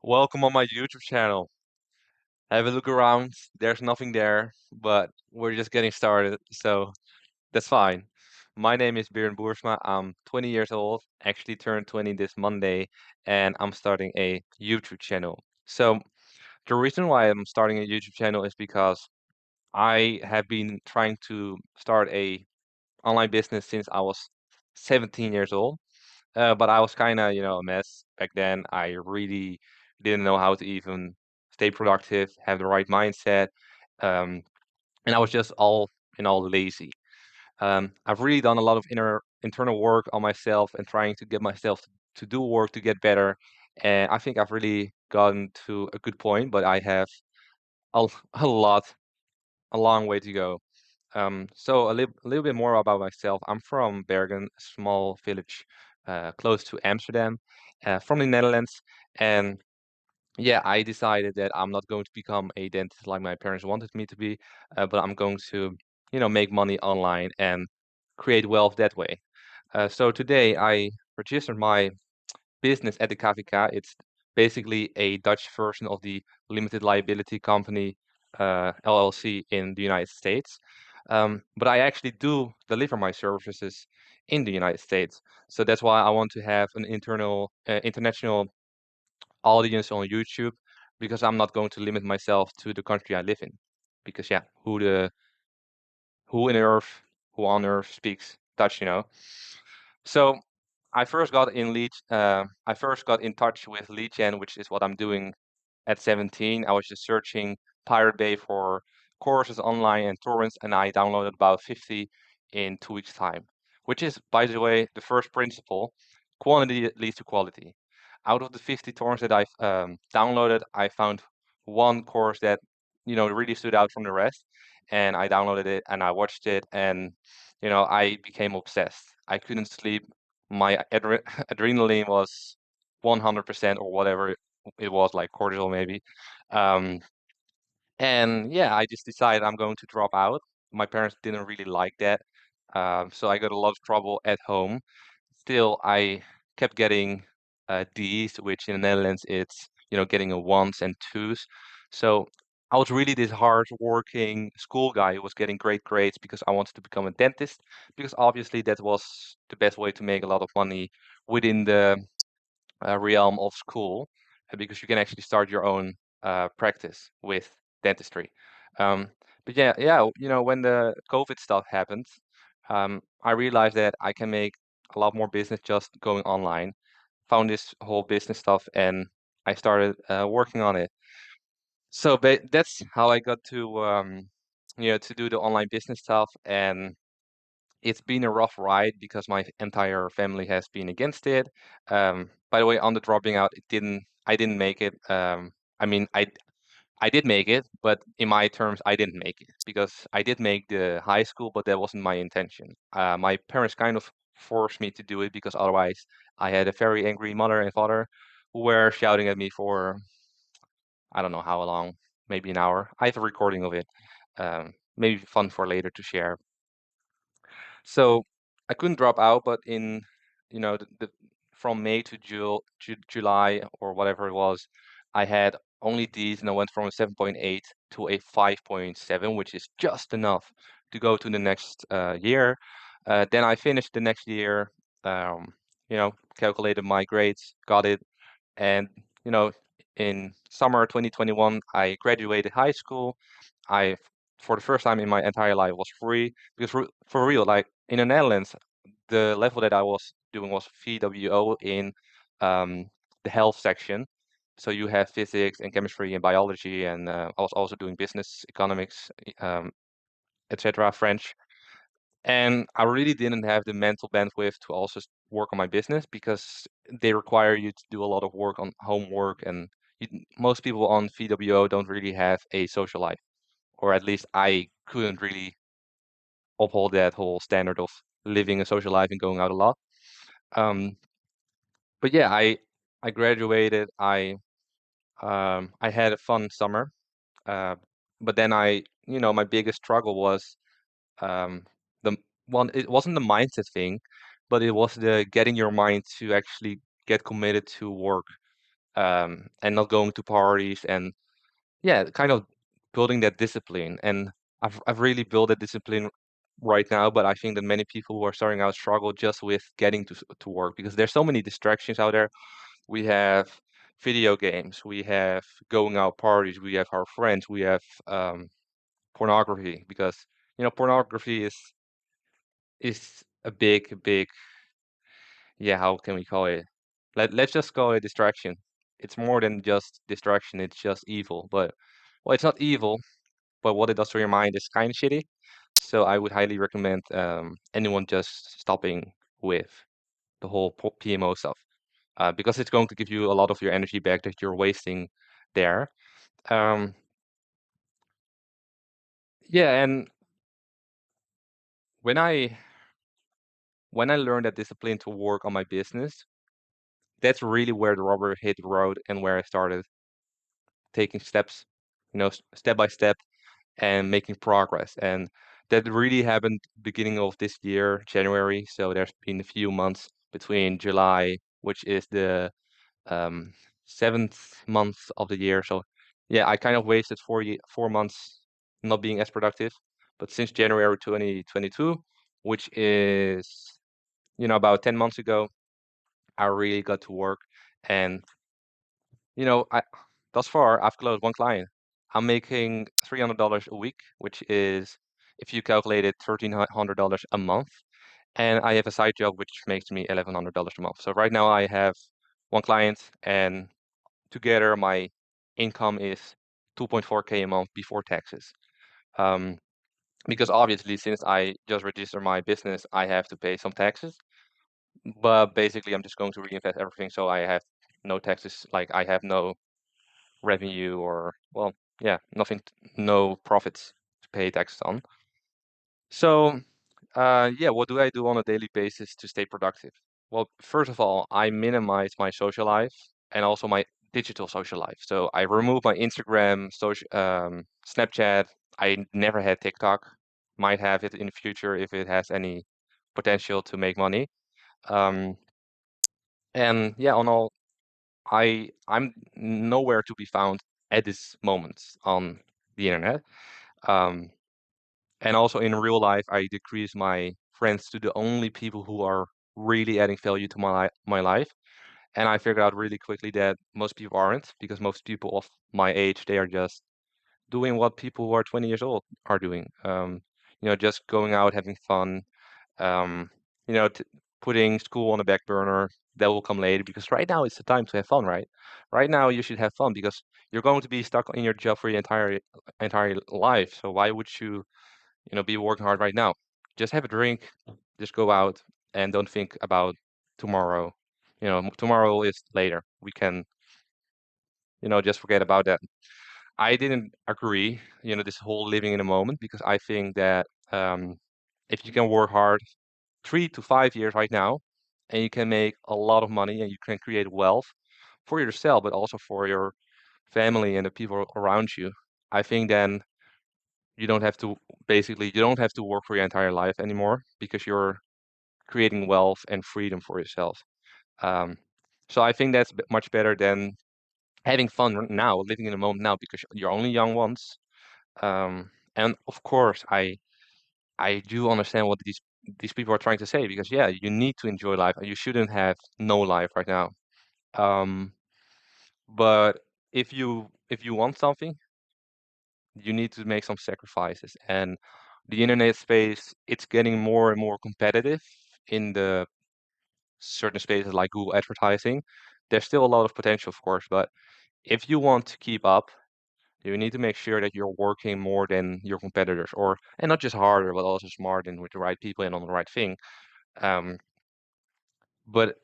Welcome on my YouTube channel. Have a look around. There's nothing there, but we're just getting started, so that's fine. My name is Björn Boersma. I'm 20 years old, actually turned 20 this Monday, and I'm starting a YouTube channel. So the reason why I'm starting a YouTube channel is because I have been trying to start a online business since I was 17 years old. But I was kind of, a mess back then. I really didn't know how to even stay productive, have the right mindset, um, and I was just all in all lazy. I've really done a lot of internal work on myself and trying to get myself to do work to get better. And I think I've really gotten to a good point, but I have a, a lot, a long way to go. So a little bit more about myself. I'm from Bergen, a small village close to Amsterdam, from the Netherlands. And yeah, I decided that I'm not going to become a dentist like my parents wanted me to be, but I'm going to, make money online and create wealth that way. So today I registered my business at the KVK. It's basically a Dutch version of the limited liability company LLC in the United States. But I actually do deliver my services in the United States. So that's why I want to have an international audience on YouTube because I'm not going to limit myself to the country I live in. Because yeah, who in earth, who on earth speaks Dutch, you know? So I first got in touch with LeadGen, which is what I'm doing at 17. I was just searching Pirate Bay for courses online and torrents, and I downloaded about 50 in 2 weeks' time, which is, by the way, the first principle: quantity leads to quality. Out of the 50 torrents that I've downloaded, I found one course that, really stood out from the rest, and I downloaded it and I watched it, and I became obsessed. I couldn't sleep. My adrenaline was 100% or whatever it was, like cordial maybe. Um, and yeah, I just decided I'm going to drop out. My parents didn't really like that. So I got a lot of trouble at home. Still, I kept getting D's, which in the Netherlands it's, getting a ones and twos. So I was really this hard-working school guy who was getting great grades because I wanted to become a dentist, because obviously that was the best way to make a lot of money within the realm of school, because you can actually start your own practice with dentistry. Um, but yeah, when the COVID stuff happened, I realized that I can make a lot more business just going online. Found this whole business stuff and I started working on it. So that's how I got to to do the online business stuff, and it's been a rough ride because my entire family has been against it. By the way, on the dropping out, I didn't make it. I mean, I did make it, but in my terms, I didn't make it because I did make the high school, but that wasn't my intention. My parents kind of forced me to do it because otherwise, I had a very angry mother and father who were shouting at me for I don't know how long, maybe an hour. I have a recording of it. Maybe fun for later to share. So I couldn't drop out, but in from May to July or whatever it was, I had only D's and I went from a 7.8 to a 5.7, which is just enough to go to the next year. Then I finished the next year, um, calculated my grades, got it, and in summer 2021, I graduated high school. I, for the first time in my entire life, was free because for real, like in the Netherlands, the level that I was doing was VWO in um, the health section. So you have physics and chemistry and biology, and I was also doing business, economics, um, etc., French. And I really didn't have the mental bandwidth to also work on my business because they require you to do a lot of work on homework, and most people on VWO don't really have a social life, or at least I couldn't really uphold that whole standard of living a social life and going out a lot. Um, but yeah, I graduated. I had a fun summer, uh, but then my biggest struggle was um, the one. It wasn't the mindset thing, but it was the getting your mind to actually get committed to work. and not going to parties and yeah, kind of building that discipline. And I've really built that discipline right now, but I think that many people who are starting out struggle just with getting to work because there's so many distractions out there. We have video games, we have going out parties, we have our friends, we have pornography because pornography is a big, yeah, how can we call it? Let's just call it distraction. It's more than just distraction, it's just evil. But well, it's not evil, but what it does to your mind is kind of shitty. So I would highly recommend anyone just stopping with the whole PMO stuff, because it's going to give you a lot of your energy back that you're wasting there. Um, yeah, and when I when I learned that discipline to work on my business, that's really where the rubber hit the road and where I started taking steps, step by step and making progress. And that really happened beginning of this year, January. So there's been a few months between July, which is the um, seventh month of the year. So yeah, I kind of wasted 4 months not being as productive. But since January 2022, which is about 10 months ago, I really got to work. And I thus far I've closed one client. I'm making $300 a week, which is, if you calculate it, $1,300 a month. And I have a side job which makes me $1,100 a month. So right now I have one client, and together my income is 2.4K a month before taxes. Um, because obviously, since I just registered my business, I have to pay some taxes. But basically, I'm just going to reinvest everything, so I have no taxes. Like I have no revenue or, well, yeah, nothing, no profits to pay taxes on. So, yeah, what do I do on a daily basis to stay productive? Well, first of all, I minimize my social life and also my digital social life. So I remove my Instagram, Snapchat. I never had TikTok. Might have it in the future if it has any potential to make money. Um, and yeah, on all, I'm nowhere to be found at this moment on the internet. Um, and also in real life, I decrease my friends to the only people who are really adding value to my life. And I figured out really quickly that most people aren't, because most people of my age, they are just doing what people who are 20 years old are doing. Just going out, having fun, um, putting school on the back burner. That will come later, because right now it's the time to have fun, right? Right now you should have fun because you're going to be stuck in your job for your entire life. So why would you, be working hard right now? Just have a drink, just go out, and don't think about tomorrow. Tomorrow is later. We can, just forget about that. I didn't agree, this whole living in a moment, because I think that if you can work hard 3 to 5 years right now, and you can make a lot of money and you can create wealth for yourself, but also for your family and the people around you, I think then you don't have to work for your entire life anymore, because you're creating wealth and freedom for yourself. Um, so I think that's much better than having fun now, living in the moment now, because you're only young once. And of course, I do understand what these people are trying to say, because yeah, you need to enjoy life and you shouldn't have no life right now. Um, but if you want something, you need to make some sacrifices. And the internet space, it's getting more and more competitive in the certain spaces like Google advertising. There's still a lot of potential, of course, but if you want to keep up, you need to make sure that you're working more than your competitors, and not just harder, but also smart and with the right people and on the right thing. Um, but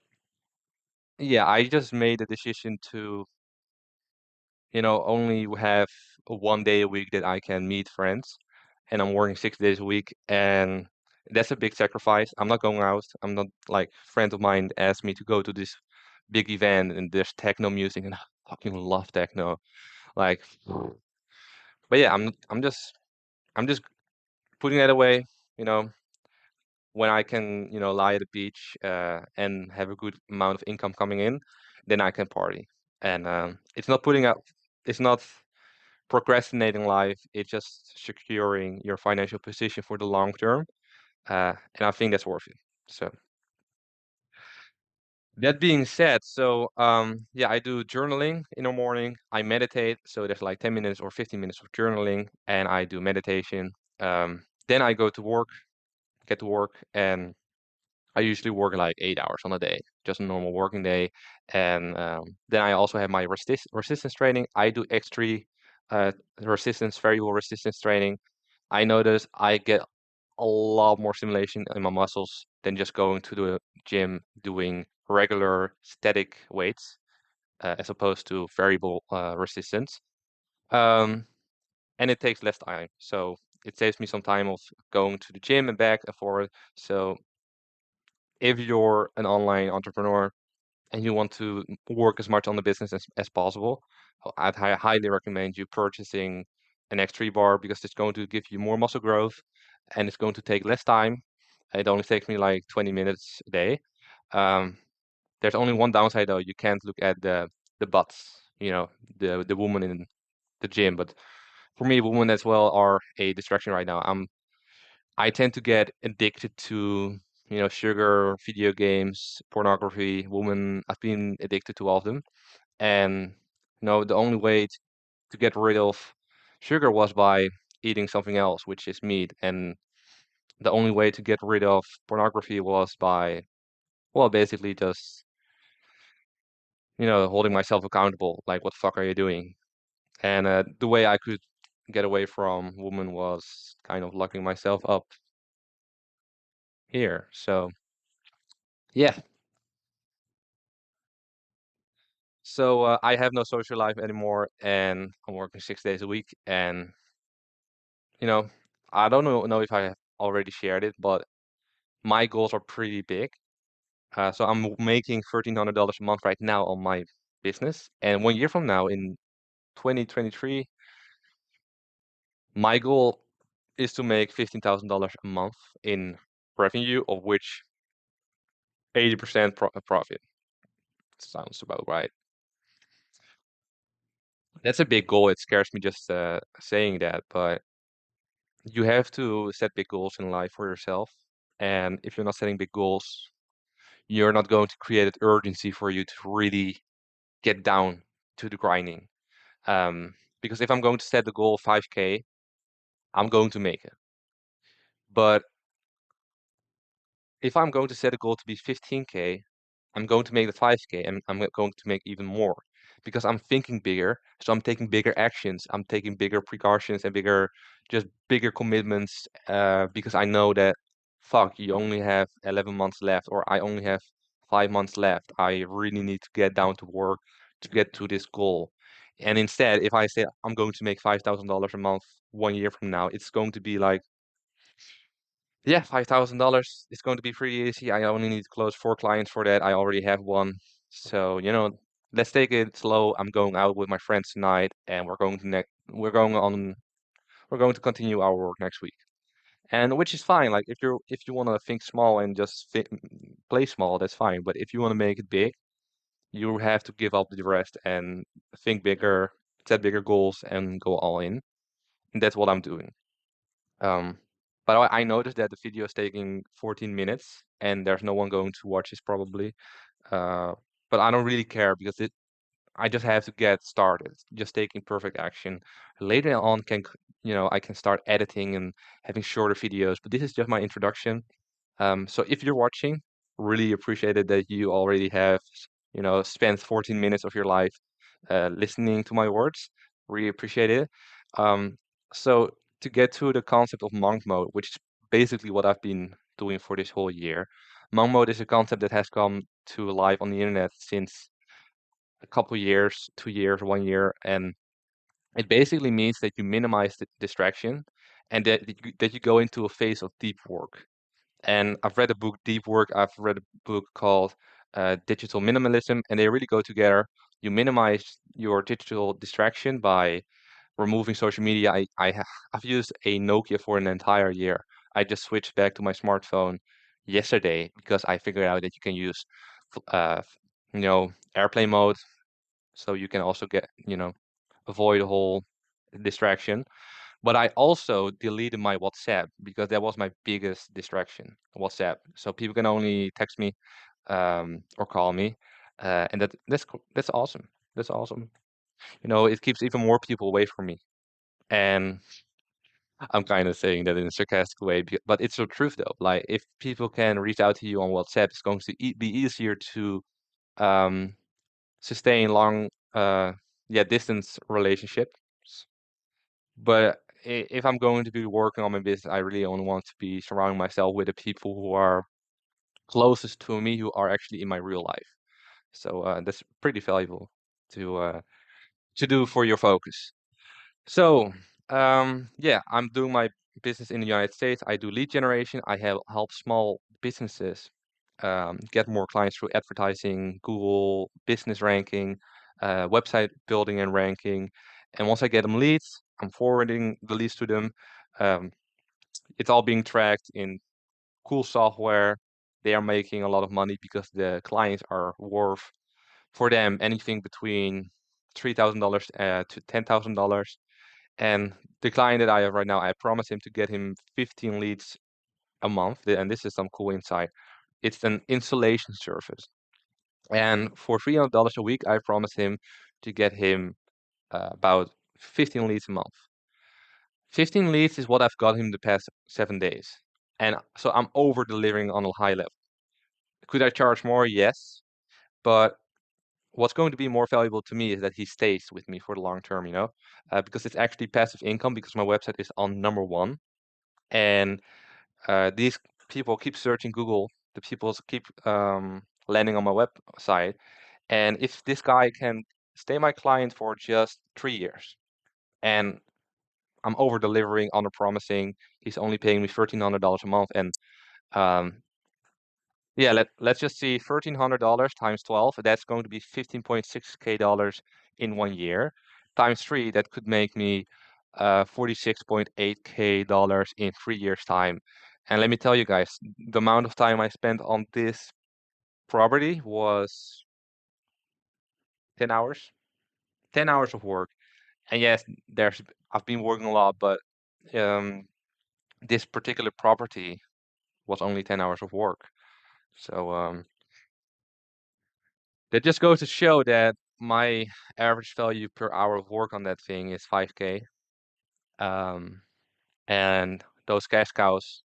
yeah, I just made a decision to, only have one day a week that I can meet friends, and I'm working 6 days a week, and that's a big sacrifice. I'm not going out. I'm not, like, friend of mine asked me to go to this big event and there's techno music, and I fucking love techno. Like, but yeah, I'm just putting that away. You know, when I can, lie at the beach and have a good amount of income coming in, then I can party. And it's not procrastinating life. It's just securing your financial position for the long term. And I think that's worth it. So that being said, yeah, I do journaling in the morning. I meditate, so there's like 10 minutes or 15 minutes of journaling, and I do meditation. Then I go to work, get to work, and I usually work like 8 hours on a day, just a normal working day. And then I also have my resistance training. I do X3 resistance, variable resistance training. I notice I get a lot more stimulation in my muscles than just going to the gym doing regular static weights, as opposed to variable resistance. Um, and it takes less time, so it saves me some time of going to the gym and back and forth. So if you're an online entrepreneur and you want to work as much on the business as possible, I'd highly recommend you purchasing an X3 bar because it's going to give you more muscle growth and it's going to take less time. It only takes me like 20 minutes a day. Um, there's only one downside though, you can't look at the butts, the woman in the gym. But for me, women as well are a distraction right now. I tend to get addicted to, sugar, video games, pornography, women. I've been addicted to all of them. And, the only way to get rid of sugar was by eating something else, which is meat. And the only way to get rid of pornography was by, well, basically just, holding myself accountable. Like, what the fuck are you doing? And the way I could get away from women was kind of locking myself up here. So, yeah. So I have no social life anymore, and I'm working 6 days a week. And you know, I don't know if I have already shared it, but my goals are pretty big. So I'm making $1,300 a month right now on my business, and 1 year from now, in 2023, my goal is to make $15,000 a month in revenue, of which 80% profit. Sounds about right. That's a big goal. It scares me just saying that, but you have to set big goals in life for yourself. And if you're not setting big goals, you're not going to create an urgency for you to really get down to the grinding. Because if I'm going to set the goal of 5K, I'm going to make it. But if I'm going to set a goal to be 15K, I'm going to make the 5K and I'm going to make even more because I'm thinking bigger. So I'm taking bigger actions. I'm taking bigger precautions and just bigger commitments because I know that, fuck, you only have 11 months left, or I only have 5 months left. I really need to get down to work to get to this goal. And instead, if I say I'm going to make $5,000 a month 1 year from now, it's going to be like, yeah, $5,000 is going to be pretty easy. I only need to close 4 clients for that. I already have one. So, let's take it slow. I'm going out with my friends tonight and we're going to continue our work next week. And which is fine. Like if you want to think small and just play small, that's fine. But if you want to make it big, you have to give up the rest and think bigger, set bigger goals and go all in. And that's what I'm doing. Um, but I noticed that the video is taking 14 minutes and there's no one going to watch this probably. Uh, but I don't really care because I just have to get started, just taking perfect action. Later on, I can start editing and having shorter videos. But this is just my introduction. So if you're watching, really appreciate it that you already have, spent 14 minutes of your life listening to my words. Really appreciate it. Um, so to get to the concept of monk mode, which is basically what I've been doing for this whole year. Monk mode is a concept that has come to life on the internet since a couple years, 2 years, 1 year, and it basically means that you minimize the distraction and that you go into a phase of deep work. And I've read a book, Deep Work. I've read a book called Digital Minimalism, and they really go together. You minimize your digital distraction by removing social media. I've used a Nokia for an entire year. I just switched back to my smartphone yesterday because I figured out that you can use, airplane mode so you can also get, avoid a whole distraction. But I also deleted my WhatsApp because that was my biggest distraction, WhatsApp. So people can only text me or call me, and that's awesome. That's awesome. It keeps even more people away from me. And I'm kind of saying that in a sarcastic way, but it's the truth though. Like if people can reach out to you on WhatsApp, it's going to be easier to um, sustain long, yeah, distance relationships. But if I'm going to be working on my business, I really only want to be surrounding myself with the people who are closest to me, who are actually in my real life. So that's pretty valuable to do for your focus. So, yeah, I'm doing my business in the United States. I do lead generation. I help small businesses get more clients through advertising, Google business ranking, website building and ranking. And once I get them leads, I'm forwarding the leads to them. Um, it's all being tracked in cool software. They are making a lot of money because the clients are worth for them anything between $3,000 to $10,000. And the client that I have right now, I promised him to get him 15 leads a month. And this is some cool insight. It's an installation service. And for $300 a week, I promised him to get him about 15 leads a month. 15 leads is what I've got him the past 7 days. And so I'm over delivering on a high level. Could I charge more? Yes. But what's going to be more valuable to me is that he stays with me for the long term, because it's actually passive income because my website is on number one. And these people keep searching Google. The people keep landing on my website. And if this guy can stay my client for just 3 years, and I'm over delivering, under promising, he's only paying me $1,300 a month, and um, yeah, let's just see $1,300 times 12. That's going to be 15.6K dollars in 1 year. Times three, that could make me 46.8K dollars in 3 years' time. And let me tell you guys, the amount of time I spent on this property was 10 hours. 10 hours of work. And yes, I've been working a lot, but um, this particular property was only 10 hours of work. So that just goes to show that my average value per hour of work on that thing is 5K. Um, and those cash cows,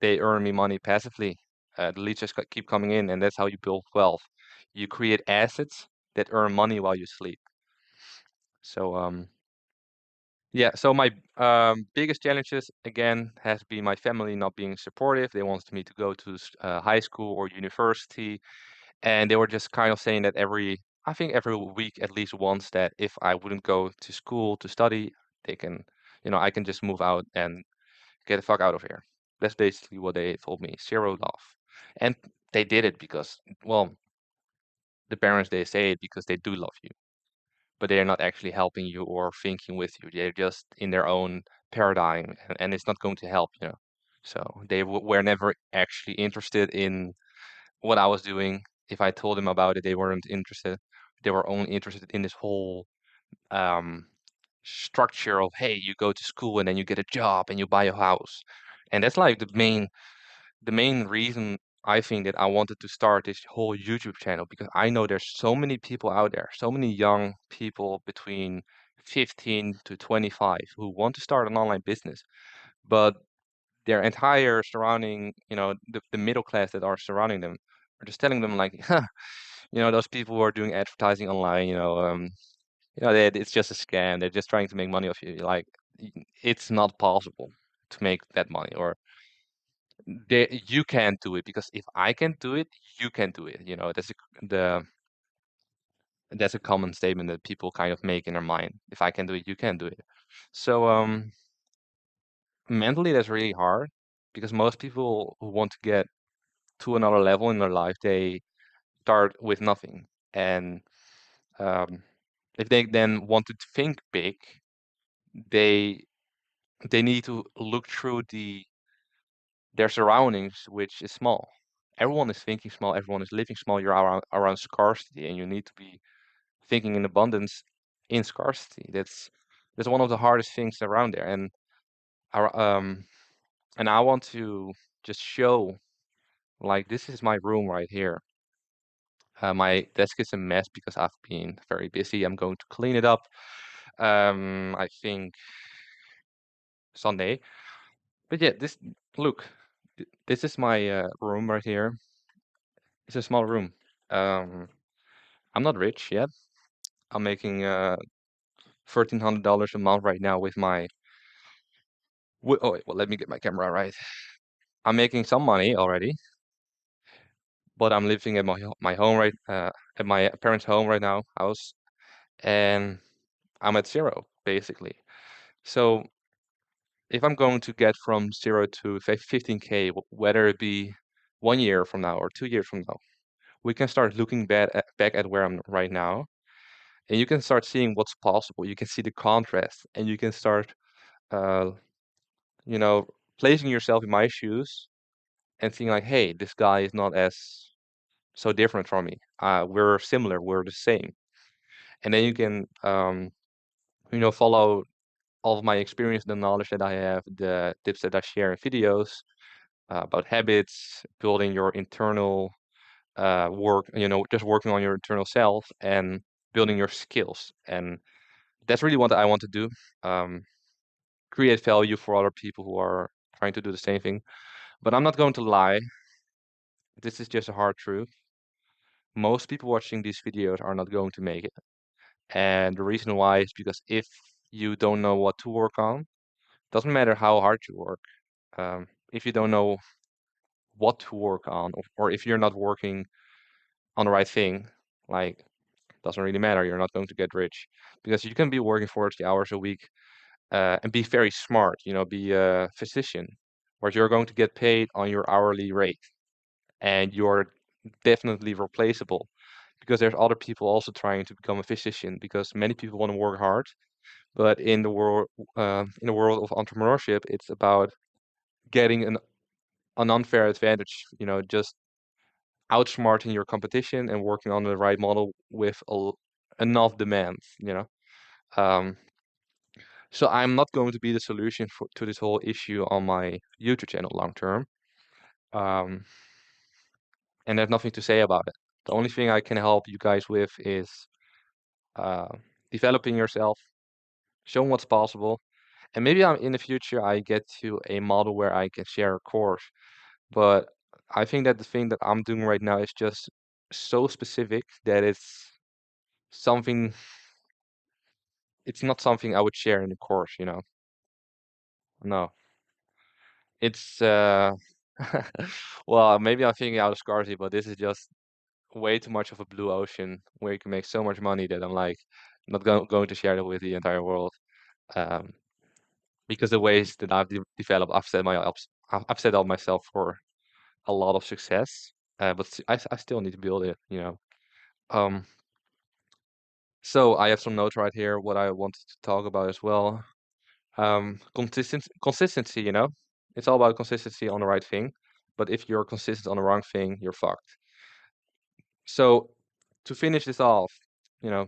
they earn me money passively. The leads just keep coming in, and that's how you build wealth. You create assets that earn money while you sleep. So yeah, so my biggest challenges again has been my family not being supportive. They wanted me to go to high school or university, and they were just kind of saying that I think every week at least once, that if I wouldn't go to school to study, they can, I can just move out and get the fuck out of here. That's basically what they told me. Zero love. And they did it because, well, the parents, they say it because they do love you, but they're not actually helping you or thinking with you. They're just in their own paradigm, and it's not going to help. So they were never actually interested in what I was doing. If I told them about it, they weren't interested. They were only interested in this whole um, structure of, hey, you go to school and then you get a job and you buy a house. And that's like the main reason I think that I wanted to start this whole YouTube channel, because I know there's so many people out there, so many young people between 15 to 25 who want to start an online business, but their entire surrounding, the middle class that are surrounding them are just telling them like, those people who are doing advertising online, it's just a scam. They're just trying to make money off you. Like, it's not possible to make that money, or you can't do it, because if I can do it, you can do it. The that's a common statement that people kind of make in their mind. If I can do it, you can do it. So mentally that's really hard, because most people who want to get to another level in their life, they start with nothing. And um, if they then want to think big, they they need to look through their surroundings, which is small. Everyone is thinking small. Everyone is living small. You're around scarcity, and you need to be thinking in abundance in scarcity. That's one of the hardest things around there. Our, um, and I want to just show, like, this is my room right here. My desk is a mess because I've been very busy. I'm going to clean it up. I think Sunday. But yeah, look, this is my room right here. It's a small room. Um, I'm not rich yet. I'm making $1,300 a month right now with my. Oh wait, well, let me get my camera right. I'm making some money already, but I'm living at my home right at my parents' home right now, house, and I'm at zero basically. So if I'm going to get from 0 to 15K, whether it be 1 year from now or 2 years from now, we can start looking back at where I'm right now, and you can start seeing what's possible. You can see the contrast, and you can start, uh, you know, placing yourself in my shoes and seeing like, hey, this guy is not as so different from me. We're similar. We're the same. And then you can, follow all of my experience, the knowledge that I have, the tips that I share in videos about habits, building your internal work, just working on your internal self and building your skills. And that's really what I want to do. Um, Create value for other people who are trying to do the same thing. But I'm not going to lie. This is just a hard truth. Most people watching these videos are not going to make it. And the reason why is because if you don't know what to work on, doesn't matter how hard you work. If you don't know what to work on, or if you're not working on the right thing, like doesn't really matter. You're not going to get rich because you can be working 40 hours a week and be very smart. Be a physician, but you're going to get paid on your hourly rate, and you're definitely replaceable because there's other people also trying to become a physician because many people want to work hard, but in the world of entrepreneurship, it's about getting an unfair advantage. Just outsmarting your competition and working on the right model with enough demand. Um, so I'm not going to be the solution to this whole issue on my YouTube channel long term. Um, and there's nothing to say about it. The only thing I can help you guys with is uh, developing yourself, showing what's possible, and maybe in the future I get to a model where I can share a course. But I think that the thing that I'm doing right now is just so specific that something. It's not something I would share in the course. No, it's well, maybe I'm thinking out of scarcity, but this is just way too much of a blue ocean where you can make so much money that I'm like not going to share it with the entire world. Um, because the ways that I've developed, I've set up myself for a lot of success, but I still need to build it. Um, so I have some notes right here. What I wanted to talk about as well. Consistency. It's all about consistency on the right thing. But if you're consistent on the wrong thing, you're fucked. So to finish this off, you know,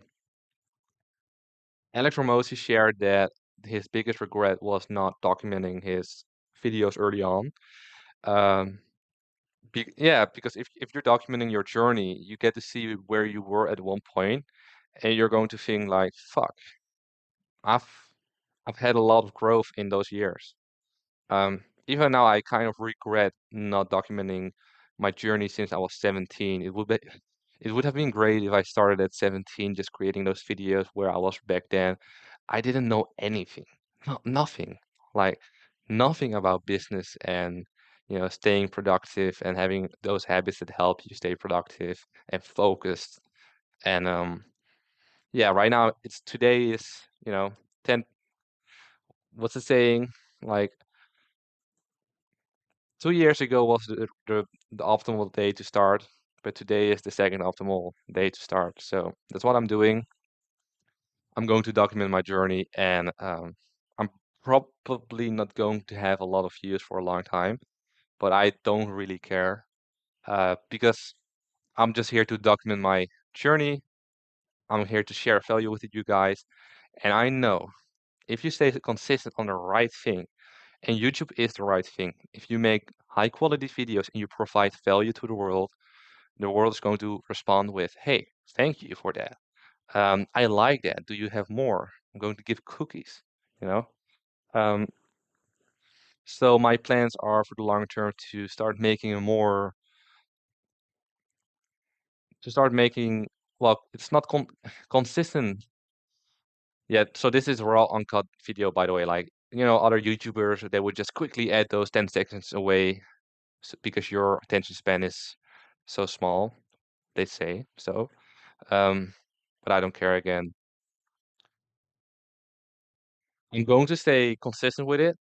Alex Ramosi shared that his biggest regret was not documenting his videos early on. Um, yeah, because if you're documenting your journey, you get to see where you were at one point, and you're going to think like, "Fuck, I've I've had a lot of growth in those years." Even now, I kind of regret not documenting my journey since I was 17. It would have been great if I started at 17, just creating those videos where I was back then. I didn't know anything, nothing, like nothing about business and staying productive and having those habits that help you stay productive and focused. And yeah, right now today is 10. What's the saying? Like 2 years ago was the optimal day to start, but today is the second optimal day to start. So that's what I'm doing. I'm going to document my journey, and I'm probably not going to have a lot of views for a long time, but I don't really care because I'm just here to document my journey, I'm here to share value with you guys. And I know if you stay consistent on the right thing, and YouTube is the right thing, if you make high quality videos and you provide value to the world is going to respond with, hey, thank you for that. I like that. Do you have more? I'm going to give cookies, you know? Um, so my plans are for the long term to start making a more, to start making, well, it's not consistent yet. So this is raw uncut video, by the way. Like, other YouTubers, they would just quickly add those 10 seconds away because your attention span is so small, they say so. Um, but I don't care again. I'm going to stay consistent with it,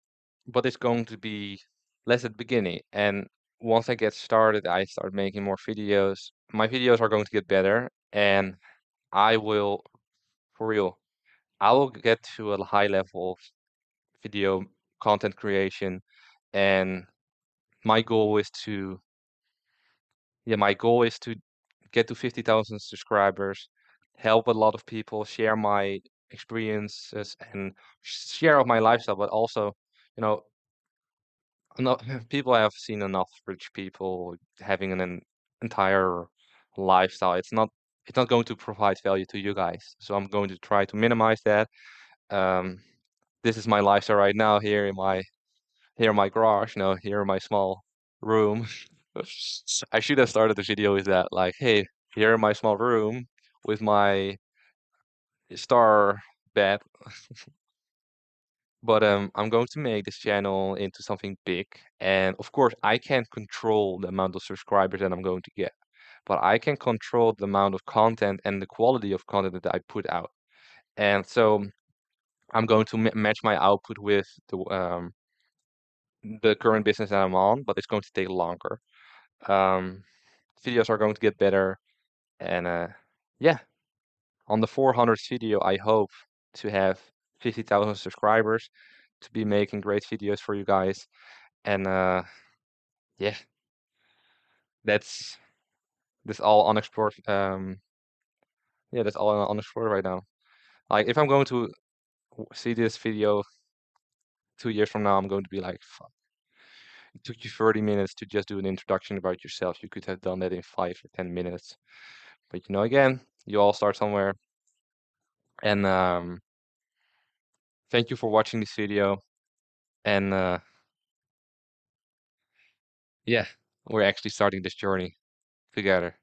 but it's going to be less at the beginning. And once I get started, I start making more videos. My videos are going to get better, and I will, for real, I will get to a high level of video content creation. And my goal is to, yeah, my goal is to get to 50,000 subscribers, help a lot of people, share my experiences and share of my lifestyle, but also, you know, no, people have seen enough rich people having an entire lifestyle. It's not going to provide value to you guys. So I'm going to try to minimize that. Um, this is my lifestyle right now here in my garage, here in my small room. I should have started the video with that, like, hey, here in my small room with my star bed. But I'm going to make this channel into something big. And of course, I can't control the amount of subscribers that I'm going to get, but I can control the amount of content and the quality of content that I put out. And so I'm going to match my output with the current business that I'm on, but it's going to take longer. Um, Videos are going to get better. And yeah, on the 400th video, I hope to have 50,000 subscribers to be making great videos for you guys. And yeah, that's that's all unexplored. Yeah, that's all unexplored right now. Like if I'm going to see this video 2 years from now, I'm going to be like, fuck, it took you 30 minutes to just do an introduction about yourself. You could have done that in 5 or 10 minutes. But again, you all start somewhere. And thank you for watching this video. And yeah, we're actually starting this journey together.